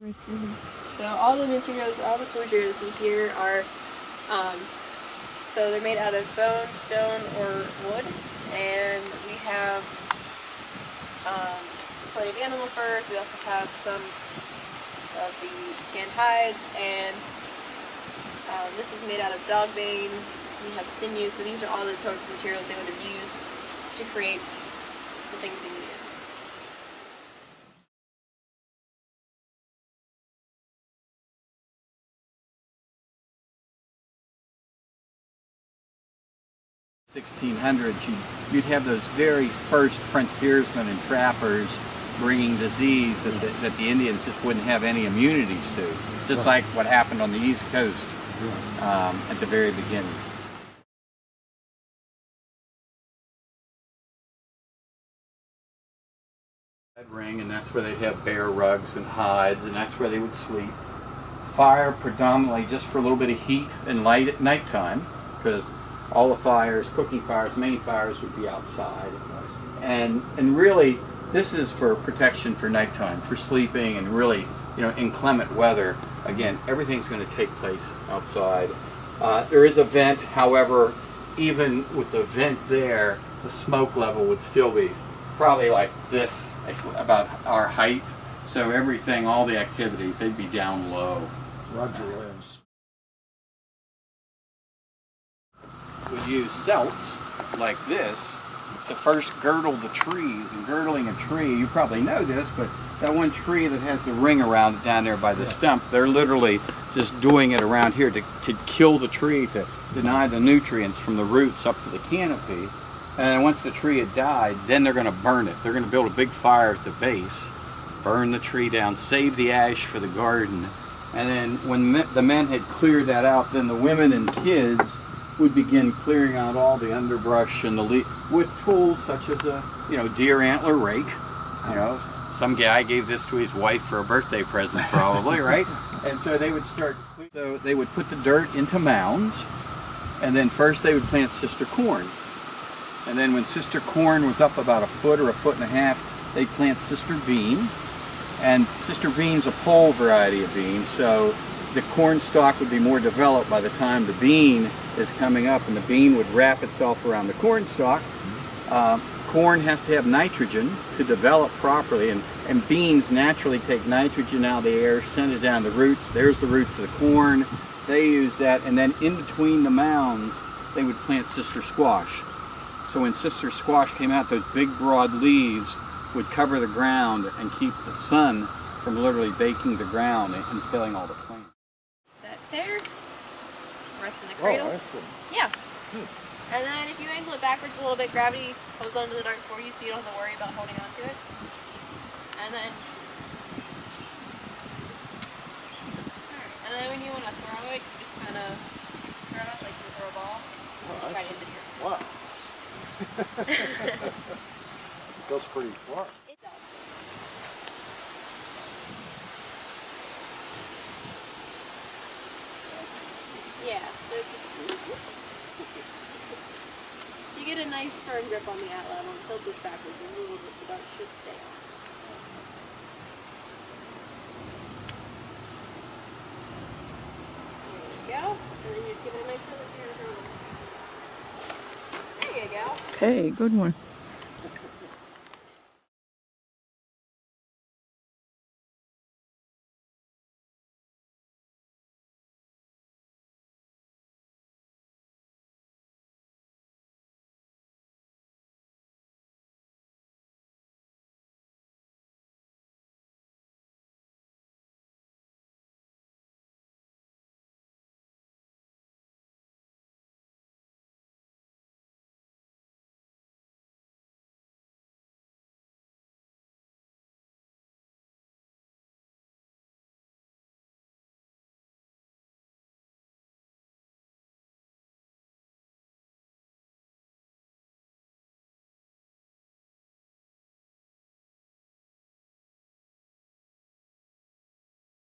So all the materials, all the tools you're going to see here are, so they're made out of bone, stone, or wood, and we have plenty of animal fur. We also have some of the canned hides, and this is made out of dog bane. We have sinew, so these are all the sorts of materials they would have used to create the things they needed. In the 1600s, you'd have those very first frontiersmen and trappers bringing disease that the Indians just wouldn't have any immunities to, just like what happened on the East Coast at the very beginning. Ring, and that's where they'd have bear rugs and hides, and that's where they would sleep. Fire predominantly just for a little bit of heat and light at nighttime, because all the fires, cooking fires, main fires would be outside. And really, this is for protection for nighttime, for sleeping, and really, you know, inclement weather. Again, everything's going to take place outside. There is a vent, however, even with the vent there, the smoke level would still be probably like this, about our height. So everything, all the activities, they'd be down low. Roger Williams. Would use celts like this to first girdle the trees. And girdling a tree, you probably know this, but that one tree that has the ring around it down there by the stump, they're literally just doing it around here to kill the tree, to deny the nutrients from the roots up to the canopy. And then once the tree had died, then they're going to burn it. They're going to build a big fire at the base, burn the tree down, save the ash for the garden. And then when the men had cleared that out, then the women and kids would begin clearing out all the underbrush and the with tools such as a, you know, deer antler rake. You know, some guy gave this to his wife for a birthday present, probably, right? And so they would start. So they would put the dirt into mounds, and then first they would plant sister corn. And then when sister corn was up about a foot or a foot and a half, they'd plant sister bean. And sister bean's a pole variety of bean, so the corn stalk would be more developed by the time the bean is coming up, and the bean would wrap itself around the corn stalk. Corn has to have nitrogen to develop properly, and beans naturally take nitrogen out of the air, send it down the roots. There's the roots of the corn. They use that, and then in between the mounds, they would plant sister squash. So when sister squash came out, those big broad leaves would cover the ground and keep the sun from literally baking the ground and killing all the plants. That there, rest in the cradle. Oh, excellent. Yeah. And then if you angle it backwards a little bit, gravity holds onto the dart for you, so you don't have to worry about holding on to it. And then, when you want to throw it, you just kind of throw it like you throw a ball. Oh, Try to hit the deer. Wow. Goes pretty far. Yeah. So you get a nice firm grip on the outlet, and tilt this backwards a little bit, the dart should stay on. There you go. And then you just give it a nice little turn. There you go. Okay, good one.